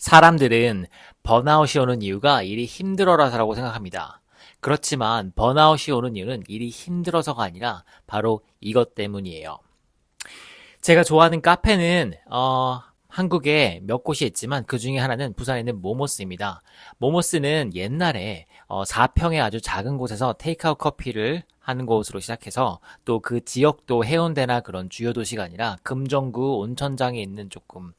사람들은 번아웃이 오는 이유가 일이 힘들어라서라고 생각합니다. 그렇지만 번아웃이 오는 이유는 일이 힘들어서가 아니라 바로 이것 때문이에요. 제가 좋아하는 카페는 한국에 몇 곳이 있지만 그 중에 하나는 부산에 있는 모모스입니다. 모모스는 옛날에 4평의 아주 작은 곳에서 테이크아웃 커피를 하는 곳으로 시작해서 또 그 지역도 해운대나 그런 주요 도시가 아니라 금정구 온천장에 있는 조금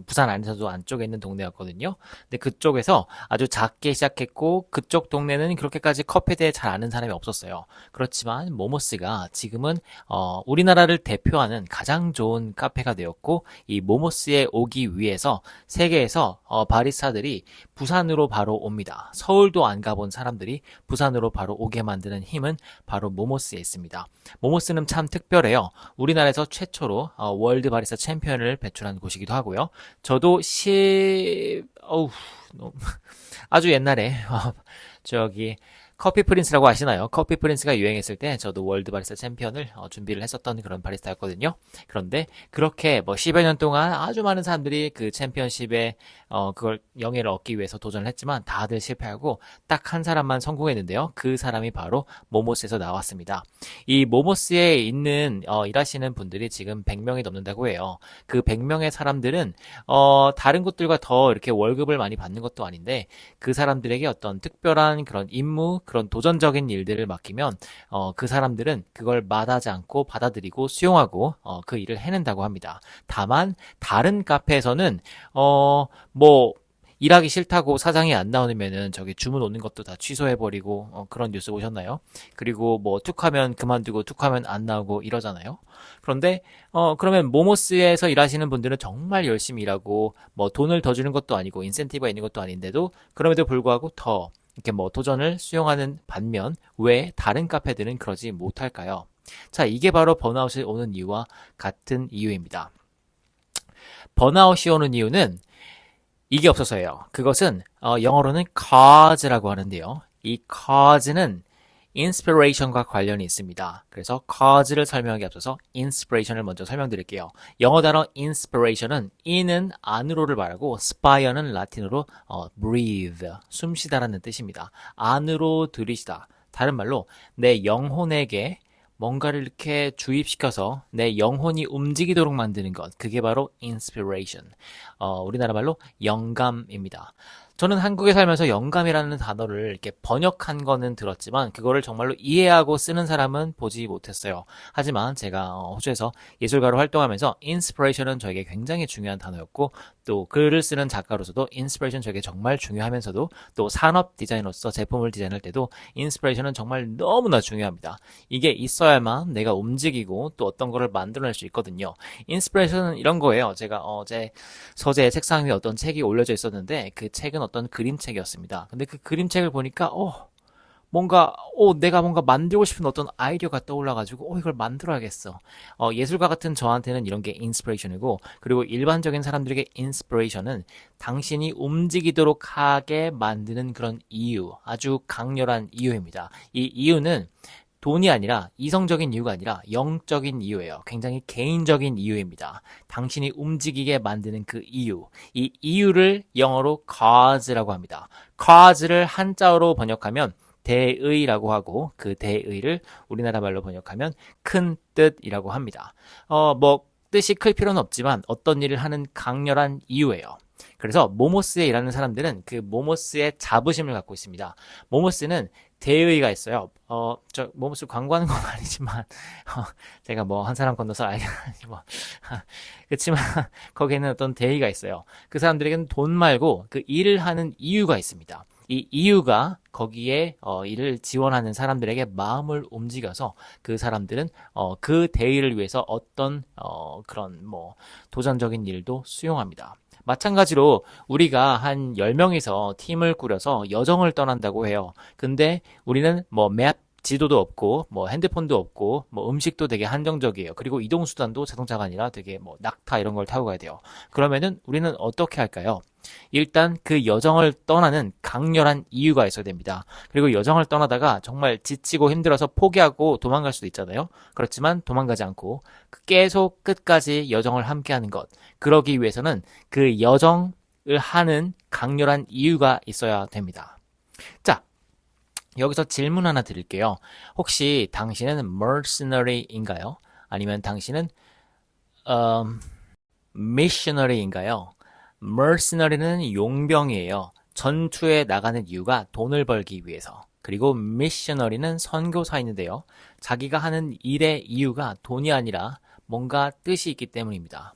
부산 안에서도 안쪽에 있는 동네였거든요. 근데 그쪽에서 아주 작게 시작했고 그쪽 동네는 그렇게까지 커피에 대해 잘 아는 사람이 없었어요. 그렇지만 모모스가 지금은 우리나라를 대표하는 가장 좋은 카페가 되었고 이 모모스에 오기 위해서 세계에서 바리스타들이 부산으로 바로 옵니다. 서울도 안 가본 사람들이 부산으로 바로 오게 만드는 힘은 바로 모모스에 있습니다. 모모스는 참 특별해요. 우리나라에서 최초로 월드 바리스타 챔피언을 배출한 곳이기도 하고요. 저도 아주 옛날에 저기 커피 프린스라고 아시나요? 커피 프린스가 유행했을 때 저도 월드 바리스타 챔피언을 준비를 했었던 그런 바리스타였거든요. 그런데 그렇게 뭐 10여 년 동안 아주 많은 사람들이 그 챔피언십에 그걸 영예를 얻기 위해서 도전을 했지만 다들 실패하고 딱 한 사람만 성공했는데요. 그 사람이 바로 모모스에서 나왔습니다. 이 모모스에 있는 일하시는 분들이 지금 100명이 넘는다고 해요. 그 100명의 사람들은 다른 곳들과 더 이렇게 월급을 많이 받는 것도 아닌데 그 사람들에게 어떤 특별한 그런 임무, 그런 도전적인 일들을 맡기면 그 사람들은 그걸 마다하지 않고 받아들이고 수용하고 그 일을 해낸다고 합니다. 다만 다른 카페에서는 뭐 일하기 싫다고 사장이 안 나오면은 저기 주문 오는 것도 다 취소해버리고 그런 뉴스 보셨나요? 그리고 뭐 툭하면 그만두고 툭하면 안 나오고 이러잖아요. 그런데 그러면 모모스에서 일하시는 분들은 정말 열심히 일하고 뭐 돈을 더 주는 것도 아니고 인센티브가 있는 것도 아닌데도 그럼에도 불구하고 더 이렇게 뭐 도전을 수용하는 반면 왜 다른 카페들은 그러지 못할까요? 자, 이게 바로 번아웃이 오는 이유와 같은 이유입니다. 번아웃이 오는 이유는 이게 없어서예요. 그것은 영어로는 cause라고 하는데요. 이 cause는 inspiration과 관련이 있습니다. 그래서 cause를 설명하기 앞서서 inspiration을 먼저 설명드릴게요. 영어 단어 inspiration은 in은 안으로를 말하고 spire는 라틴어로 breathe, 숨쉬다라는 뜻입니다. 안으로 들이시다. 다른 말로 내 영혼에게 뭔가를 이렇게 주입시켜서 내 영혼이 움직이도록 만드는 것. 그게 바로 inspiration. 우리나라 말로 영감입니다. 저는 한국에 살면서 영감이라는 단어를 이렇게 번역한 거는 들었지만 그거를 정말로 이해하고 쓰는 사람은 보지 못했어요. 하지만 제가 호주에서 예술가로 활동하면서 inspiration은 저에게 굉장히 중요한 단어였고 또 글을 쓰는 작가로서도 inspiration 저에게 정말 중요하면서도 또 산업 디자이너로서 제품을 디자인할 때도 inspiration은 정말 너무나 중요합니다. 이게 있어야만 내가 움직이고 또 어떤 거를 만들어낼 수 있거든요. inspiration은 이런 거예요. 제가 어제 서재 책상 위에 어떤 책이 올려져 있었는데 그 책은 어떤 그림책이었습니다. 근데 그 그림책을 보니까 내가 뭔가 만들고 싶은 어떤 아이디어가 떠올라가지고 이걸 만들어야겠어. 예술가 같은 저한테는 이런 게 인스피레이션이고 그리고 일반적인 사람들에게 인스피레이션은 당신이 움직이도록 하게 만드는 그런 이유, 아주 강렬한 이유입니다. 이 이유는 돈이 아니라 이성적인 이유가 아니라 영적인 이유예요. 굉장히 개인적인 이유입니다. 당신이 움직이게 만드는 그 이유. 이 이유를 영어로 cause라고 합니다. cause를 한자어로 번역하면 대의라고 하고 그 대의를 우리나라 말로 번역하면 큰 뜻이라고 합니다. 뭐 뜻이 클 필요는 없지만 어떤 일을 하는 강렬한 이유예요. 그래서 모모스에 일하는 사람들은 그 모모스의 자부심을 갖고 있습니다. 모모스는 대의가 있어요. 저 모모스 광고하는 건 아니지만 제가 뭐 한 사람 건너서 알겠지 뭐 그렇지만 거기에는 어떤 대의가 있어요. 그 사람들에게는 돈 말고 그 일을 하는 이유가 있습니다. 이 이유가 거기에 이를 지원하는 사람들에게 마음을 움직여서 그 사람들은 그 대의를 위해서 어떤 그런 뭐 도전적인 일도 수용합니다. 마찬가지로 우리가 한 10명이서 팀을 꾸려서 여정을 떠난다고 해요. 근데 우리는 뭐 맵, 지도도 없고 뭐 핸드폰도 없고 뭐 음식도 되게 한정적이에요. 그리고 이동 수단도 자동차가 아니라 되게 뭐 낙타 이런 걸 타고 가야 돼요. 그러면은 우리는 어떻게 할까요? 일단 그 여정을 떠나는 강렬한 이유가 있어야 됩니다. 그리고 여정을 떠나다가 정말 지치고 힘들어서 포기하고 도망갈 수도 있잖아요. 그렇지만 도망가지 않고 계속 끝까지 여정을 함께하는 것. 그러기 위해서는 그 여정 하는 강렬한 이유가 있어야 됩니다. 자, 여기서 질문 하나 드릴게요. 혹시 당신은 mercenary인가요? 아니면 당신은 missionary인가요? mercenary는 용병이에요. 전투에 나가는 이유가 돈을 벌기 위해서. 그리고 missionary는 선교사인데요. 자기가 하는 일의 이유가 돈이 아니라 뭔가 뜻이 있기 때문입니다.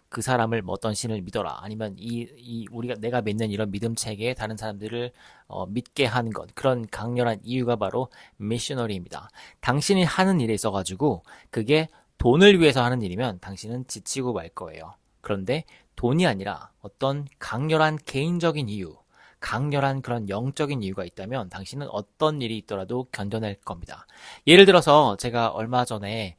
그 사람을 어떤 신을 믿어라. 아니면 내가 믿는 이런 믿음 체계에 다른 사람들을 믿게 하는 것. 그런 강렬한 이유가 바로 미셔너리입니다. 당신이 하는 일에 있어가지고 그게 돈을 위해서 하는 일이면 당신은 지치고 말 거예요. 그런데 돈이 아니라 어떤 강렬한 개인적인 이유, 강렬한 그런 영적인 이유가 있다면 당신은 어떤 일이 있더라도 견뎌낼 겁니다. 예를 들어서 제가 얼마 전에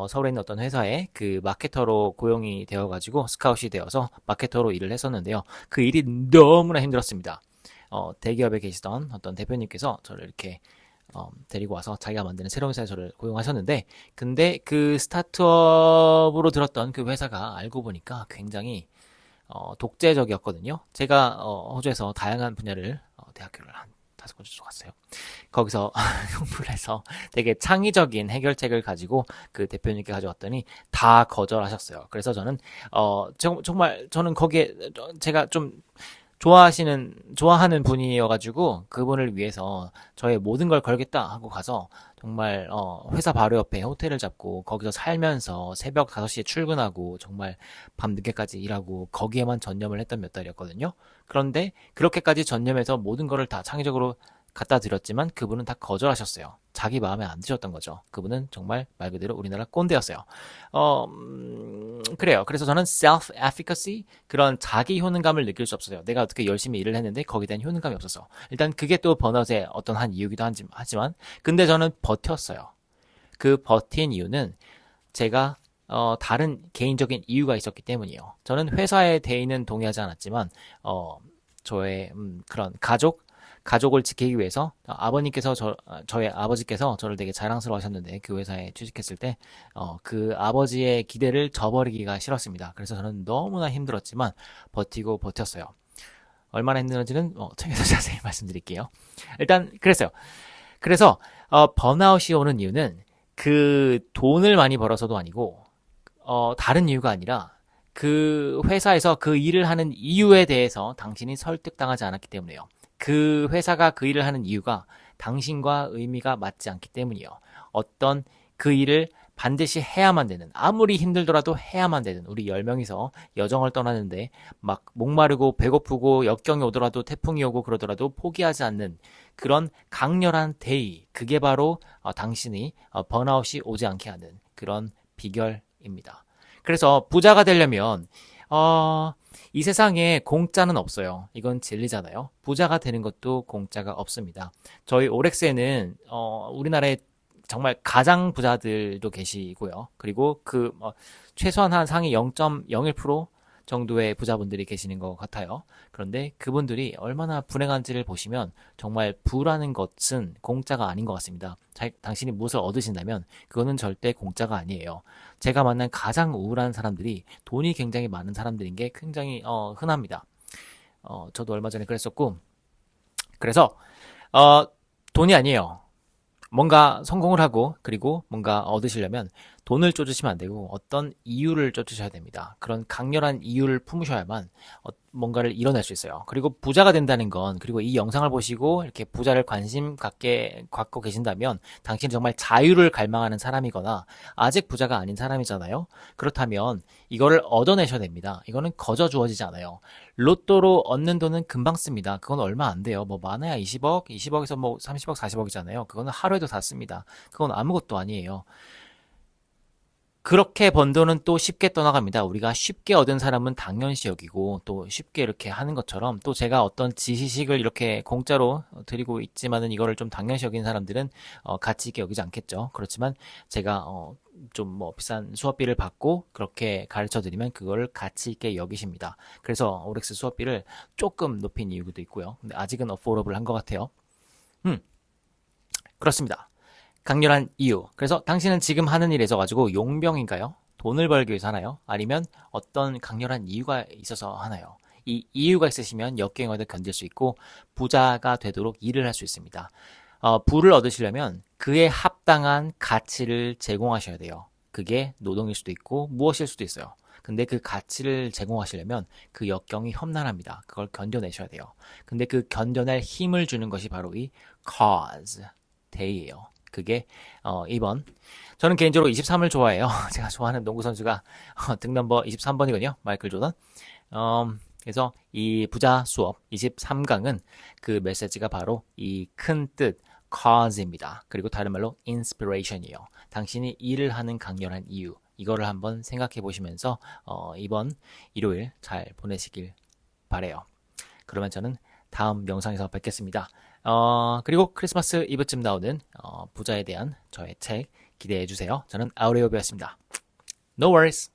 서울에 있는 어떤 회사에 그 마케터로 고용이 되어가지고 스카웃이 되어서 마케터로 일을 했었는데요. 그 일이 너무나 힘들었습니다. 대기업에 계시던 어떤 대표님께서 저를 이렇게 데리고 와서 자기가 만드는 새로운 회사에 저를 고용하셨는데, 근데 그 스타트업으로 들었던 그 회사가 알고 보니까 굉장히 독재적이었거든요. 제가 호주에서 다양한 분야를 대학교를 한 5군데 정도 갔어요. 거기서 공부를 해서 되게 창의적인 해결책을 가지고 그 대표님께 가져왔더니 다 거절하셨어요. 그래서 저는 정말 저는 거기에 제가 좀 좋아하는 분이어가지고 그분을 위해서 저의 모든 걸 걸겠다 하고 가서 정말 회사 바로 옆에 호텔을 잡고 거기서 살면서 새벽 5시에 출근하고 정말 밤늦게까지 일하고 거기에만 전념을 했던 몇 달이었거든요. 그런데 그렇게까지 전념해서 모든 거를 다 창의적으로 갖다 드렸지만 그분은 다 거절하셨어요. 자기 마음에 안 드셨던 거죠. 그분은 정말 말 그대로 우리나라 꼰대였어요. 그래요. 그래서 저는 self-efficacy, 그런 자기 효능감을 느낄 수 없어요. 내가 어떻게 열심히 일을 했는데 거기에 대한 효능감이 없어서. 일단 그게 또 번아웃의 어떤 한 이유기도 하지만, 근데 저는 버텼어요. 그 버틴 이유는 제가 다른 개인적인 이유가 있었기 때문이에요. 저는 회사의 대의는 동의하지 않았지만, 저의 그런 가족을 지키기 위해서 저의 아버지께서 저를 되게 자랑스러워 하셨는데 그 회사에 취직했을 때 그 아버지의 기대를 저버리기가 싫었습니다. 그래서 저는 너무나 힘들었지만 버티고 버텼어요. 얼마나 힘들었는지는 책에서 자세히 말씀드릴게요. 일단 그랬어요. 그래서 번아웃이 오는 이유는 그 돈을 많이 벌어서도 아니고 다른 이유가 아니라 그 회사에서 그 일을 하는 이유에 대해서 당신이 설득당하지 않았기 때문이에요. 그 회사가 그 일을 하는 이유가 당신과 의미가 맞지 않기 때문이요. 어떤 그 일을 반드시 해야만 되는, 아무리 힘들더라도 해야만 되는, 우리 10명이서 여정을 떠나는데 막 목마르고 배고프고 역경이 오더라도 태풍이 오고 그러더라도 포기하지 않는 그런 강렬한 대의, 그게 바로 당신이 번아웃이 오지 않게 하는 그런 비결입니다. 그래서 부자가 되려면 이 세상에 공짜는 없어요. 이건 진리잖아요. 부자가 되는 것도 공짜가 없습니다. 저희 오렉스에는 우리나라에 정말 가장 부자들도 계시고요. 그리고 최소한 한 상위 0.01% 정도의 부자분들이 계시는 것 같아요. 그런데 그분들이 얼마나 불행한지를 보시면 정말 부라는 것은 공짜가 아닌 것 같습니다. 당신이 무엇을 얻으신다면 그거는 절대 공짜가 아니에요. 제가 만난 가장 우울한 사람들이 돈이 굉장히 많은 사람들인 게 굉장히 흔합니다. 저도 얼마 전에 그랬었고, 그래서 돈이 아니에요. 뭔가 성공을 하고 그리고 뭔가 얻으시려면 돈을 쫓으시면 안 되고 어떤 이유를 쫓으셔야 됩니다. 그런 강렬한 이유를 품으셔야만 뭔가를 이뤄낼 수 있어요. 그리고 부자가 된다는 건, 그리고 이 영상을 보시고 이렇게 부자를 관심 갖고 계신다면 당신은 정말 자유를 갈망하는 사람이거나 아직 부자가 아닌 사람이잖아요. 그렇다면 이거를 얻어내셔야 됩니다. 이거는 거저 주어지지 않아요. 로또로 얻는 돈은 금방 씁니다. 그건 얼마 안 돼요. 많아야 20억, 20억에서 30억, 40억이잖아요. 그거는 하루에도 다 씁니다. 그건 아무것도 아니에요. 그렇게 번 돈은 또 쉽게 떠나갑니다. 우리가 쉽게 얻은 사람은 당연시 여기고 또 쉽게 이렇게 하는 것처럼, 또 제가 어떤 지식을 이렇게 공짜로 드리고 있지만은 이거를 좀 당연시 여기는 사람들은 가치 있게 여기지 않겠죠. 그렇지만 제가 좀 비싼 수업비를 받고 그렇게 가르쳐 드리면 그걸 가치 있게 여기십니다. 그래서 오렉스 수업비를 조금 높인 이유도 있고요. 근데 아직은 어포러블 한 것 같아요. 그렇습니다. 강렬한 이유. 그래서 당신은 지금 하는 일에 있어가지고 용병인가요? 돈을 벌기 위해서 하나요? 아니면 어떤 강렬한 이유가 있어서 하나요? 이 이유가 있으시면 역경에도 견딜 수 있고 부자가 되도록 일을 할 수 있습니다. 부를 얻으시려면 그에 합당한 가치를 제공하셔야 돼요. 그게 노동일 수도 있고 무엇일 수도 있어요. 근데 그 가치를 제공하시려면 그 역경이 험난합니다. 그걸 견뎌내셔야 돼요. 근데 그 견뎌낼 힘을 주는 것이 바로 이 cause, 대의예요. 그게 2번. 저는 개인적으로 23을 좋아해요. 제가 좋아하는 농구 선수가 등넘버 23번이거든요. 마이클 조던. 그래서 이 부자 수업 23강은 그 메시지가 바로 이 큰 뜻, cause입니다. 그리고 다른 말로 inspiration이에요. 당신이 일을 하는 강렬한 이유. 이거를 한번 생각해 보시면서 이번 일요일 잘 보내시길 바래요. 그러면 저는 다음 영상에서 뵙겠습니다. 그리고 크리스마스 이브쯤 나오는 부자에 대한 저의 책 기대해 주세요. 저는 아우레오비였습니다. No worries.